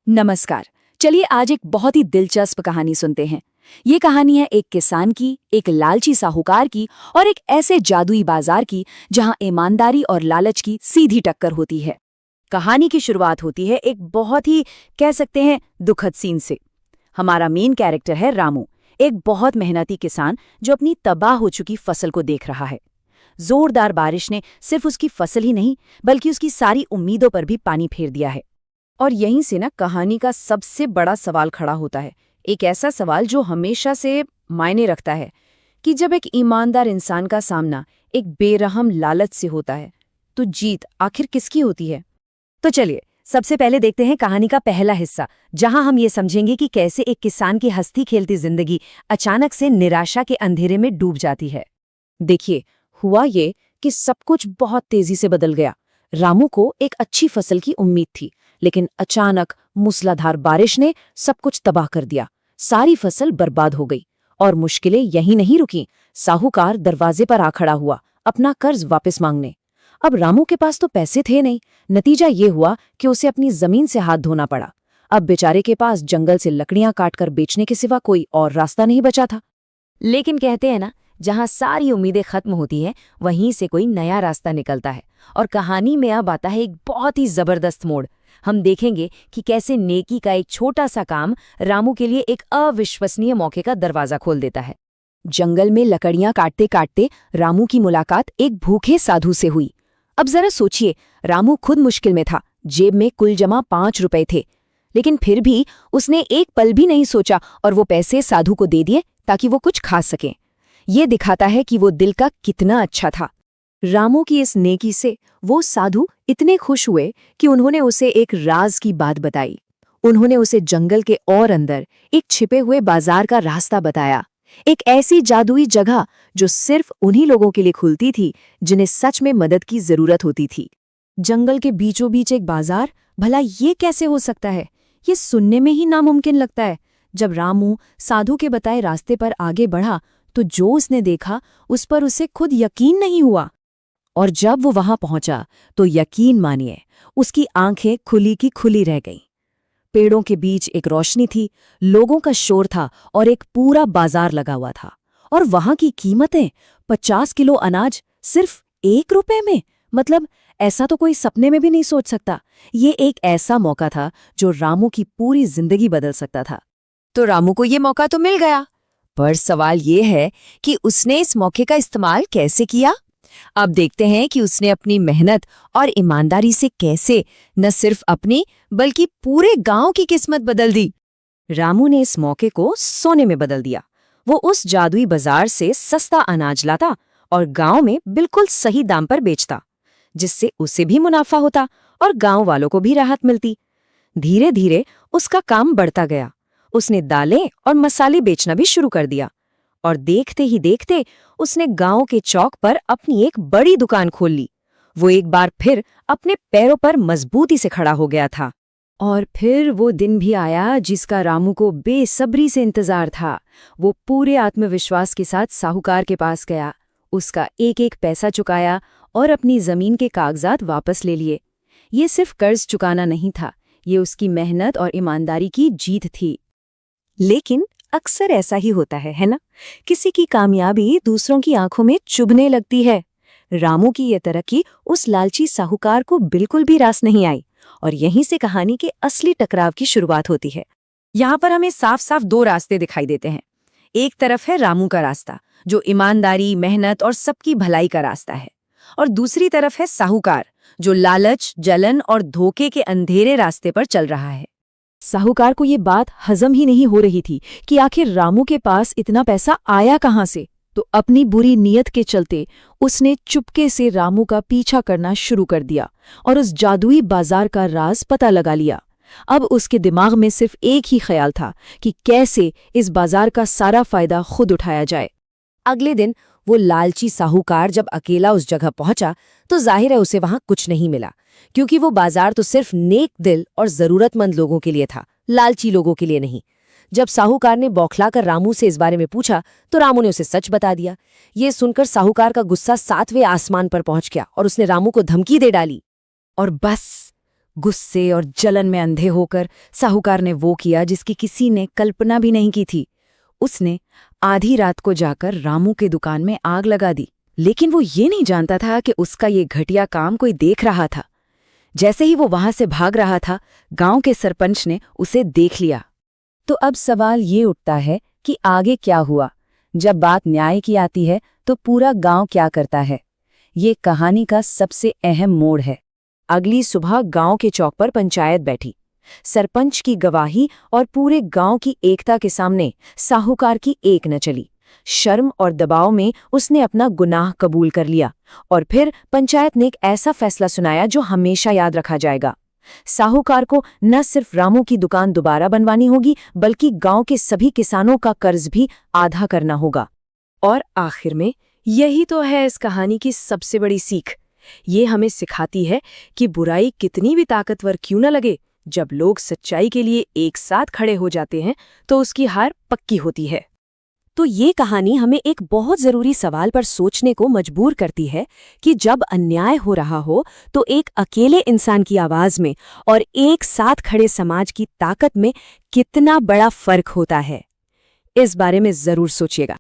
नमस्कार। चलिए आज एक बहुत ही दिलचस्प कहानी सुनते हैं। ये कहानी है एक किसान की, एक लालची साहूकार की और एक ऐसे जादुई बाजार की जहां ईमानदारी और लालच की सीधी टक्कर होती है। कहानी की शुरुआत होती है एक बहुत ही कह सकते हैं दुखद सीन से। हमारा मेन कैरेक्टर है रामू, एक बहुत मेहनती किसान जो अपनी तबाह हो चुकी फसल को देख रहा है। जोरदार बारिश ने सिर्फ उसकी फसल ही नहीं बल्कि उसकी सारी उम्मीदों पर भी पानी फेर दिया है। और यहीं से ना कहानी का सबसे बड़ा सवाल खड़ा होता है, एक ऐसा सवाल जो हमेशा से मायने रखता है कि जब एक ईमानदार इंसान का सामना एक बेरहम लालच से होता है तो जीत आखिर किसकी होती है। तो चलिए सबसे पहले देखते हैं कहानी का पहला हिस्सा, जहां हम ये समझेंगे कि कैसे एक किसान की हंसती खेलती जिंदगी अचानक से निराशा के अंधेरे में डूब जाती है। देखिए, हुआ ये कि सब कुछ बहुत तेजी से बदल गया। रामू को एक अच्छी फसल की उम्मीद थी, लेकिन अचानक मूसलाधार बारिश ने सब कुछ तबाह कर दिया। सारी फसल बर्बाद हो गई और मुश्किलें यहीं नहीं रुकीं। साहूकार दरवाजे पर आ खड़ा हुआ अपना कर्ज वापस मांगने। अब रामू के पास तो पैसे थे नहीं। नतीजा ये हुआ कि उसे अपनी जमीन से हाथ धोना पड़ा। अब बेचारे के पास जंगल से लकड़ियां काटकर बेचने के सिवा कोई और रास्ता नहीं बचा था। लेकिन कहते हैं ना, जहां सारी उम्मीदें खत्म होती हैं वहीं से कोई नया रास्ता निकलता है। और कहानी में अब आता है एक बहुत ही जबरदस्त मोड़। हम देखेंगे कि कैसे नेकी का एक छोटा सा काम रामू के लिए एक अविश्वसनीय मौके का दरवाजा खोल देता है। जंगल में लकड़ियां काटते काटते रामू की मुलाकात एक भूखे साधु से हुई। अब जरा सोचिए, रामू खुद मुश्किल में था, जेब में कुल जमा 5 रुपए थे, लेकिन फिर भी उसने एक पल भी नहीं सोचा और वो पैसे साधु को दे दिए ताकि वो कुछ खा सके। ये दिखाता है कि वो दिल का कितना अच्छा था। रामू की इस नेकी से वो साधु इतने खुश हुए कि उन्होंने उसे एक राज की बात बताई। उन्होंने उसे जंगल के और अंदर एक छिपे हुए बाजार का रास्ता बताया, एक ऐसी जादुई जगह जो सिर्फ उन्हीं लोगों के लिए खुलती थी जिन्हें सच में मदद की जरूरत होती थी। जंगल के बीचों बीच एक बाजार, भला ये कैसे हो सकता है? ये सुनने में ही नामुमकिन लगता है। जब रामू साधु के बताए रास्ते पर आगे बढ़ा तो जो उसने देखा उस पर उसे खुद यकीन नहीं हुआ। और जब वो वहां पहुंचा तो यकीन मानिए, उसकी आंखें खुली की खुली रह गईं। पेड़ों के बीच एक रोशनी थी, लोगों का शोर था और एक पूरा बाजार लगा हुआ था। और वहां की कीमतें 50 किलो अनाज सिर्फ 1 रुपए में। मतलब ऐसा तो कोई सपने में भी नहीं सोच सकता। ये एक ऐसा मौका था जो रामू की पूरी जिंदगी बदल सकता था। तो रामू को ये मौका तो मिल गया, पर सवाल ये है कि उसने इस मौके का इस्तेमाल कैसे किया। अब देखते हैं कि उसने अपनी मेहनत और ईमानदारी से कैसे न सिर्फ अपनी बल्कि पूरे गांव की किस्मत बदल दी। रामू ने इस मौके को सोने में बदल दिया। वो उस जादुई बाजार से सस्ता अनाज लाता और गांव में बिल्कुल सही दाम पर बेचता, जिससे उसे भी मुनाफा होता और गांव वालों को भी राहत मिलती। धीरे धीरे उसका काम बढ़ता गया। उसने दालें और मसाले बेचना भी शुरू कर दिया और देखते ही देखते उसने गांव के चौक पर अपनी एक बड़ी दुकान खोल ली। वो एक बार फिर अपने पैरों पर मजबूती से खड़ा हो गया था। और फिर वो दिन भी आया जिसका रामू को बेसब्री से इंतजार था। वो पूरे आत्मविश्वास के साथ साहूकार के पास गया, उसका एक एक पैसा चुकाया और अपनी जमीन के कागजात वापस ले लिए। ये सिर्फ कर्ज चुकाना नहीं था, ये उसकी मेहनत और ईमानदारी की जीत थी। लेकिन अक्सर ऐसा ही होता है ना? किसी की कामयाबी दूसरों की आंखों में चुभने लगती है। रामू की ये तरक्की उस लालची साहूकार को बिल्कुल भी रास नहीं आई और यहीं से कहानी के असली टकराव की शुरुआत होती है। यहाँ पर हमें साफ साफ 2 रास्ते दिखाई देते हैं। एक तरफ है रामू का रास्ता, जो ईमानदारी, मेहनत और सबकी भलाई का रास्ता है, और दूसरी तरफ है साहूकार, जो लालच, जलन और धोखे के अंधेरे रास्ते पर चल रहा है। साहूकार को ये बात हजम ही नहीं हो रही थी कि आखिर रामू के पास इतना पैसा आया कहां से। तो अपनी बुरी नीयत के चलते उसने चुपके से रामू का पीछा करना शुरू कर दिया और उस जादुई बाजार का राज पता लगा लिया। अब उसके दिमाग में सिर्फ एक ही ख्याल था कि कैसे इस बाजार का सारा फायदा खुद उठाया जाए। अगले दिन वो लालची साहूकार जब अकेला उस जगह पहुंचा तो जाहिर है उसे वहां कुछ नहीं मिला, क्योंकि वो बाजार तो सिर्फ नेक दिल और जरूरतमंद लोगों के लिए था, लालची लोगों के लिए नहीं। जब साहूकार ने बौखलाकर रामू से इस बारे में पूछा तो रामू ने उसे सच बता दिया। ये सुनकर साहूकार का गुस्सा 7वें आसमान पर पहुंच गया और उसने रामू को धमकी दे डाली। और बस गुस्से और जलन में अंधे होकर साहूकार ने वो किया जिसकी किसी ने कल्पना भी नहीं की थी। उसने आधी रात को जाकर रामू की दुकान में आग लगा दी। लेकिन वो ये नहीं जानता था कि उसका ये घटिया काम कोई देख रहा था। जैसे ही वो वहां से भाग रहा था, गांव के सरपंच ने उसे देख लिया। तो अब सवाल ये उठता है कि आगे क्या हुआ? जब बात न्याय की आती है तो पूरा गांव क्या करता है? ये कहानी का सबसे अहम मोड़ है। अगली सुबह गांव के चौक पर पंचायत बैठी। सरपंच की गवाही और पूरे गांव की एकता के सामने साहूकार की एक न चली। शर्म और दबाव में उसने अपना गुनाह कबूल कर लिया और फिर पंचायत ने एक ऐसा फैसला सुनाया जो हमेशा याद रखा जाएगा। साहूकार को न सिर्फ रामू की दुकान दोबारा बनवानी होगी, बल्कि गांव के सभी किसानों का कर्ज भी आधा करना होगा। और आखिर में यही तो है इस कहानी की सबसे बड़ी सीख। ये हमें सिखाती है कि बुराई कितनी भी ताकतवर क्यों न लगे, जब लोग सच्चाई के लिए एक साथ खड़े हो जाते हैं तो उसकी हार पक्की होती है। तो ये कहानी हमें एक बहुत जरूरी सवाल पर सोचने को मजबूर करती है कि जब अन्याय हो रहा हो तो एक अकेले इंसान की आवाज में और एक साथ खड़े समाज की ताकत में कितना बड़ा फर्क होता है। इस बारे में जरूर सोचिएगा।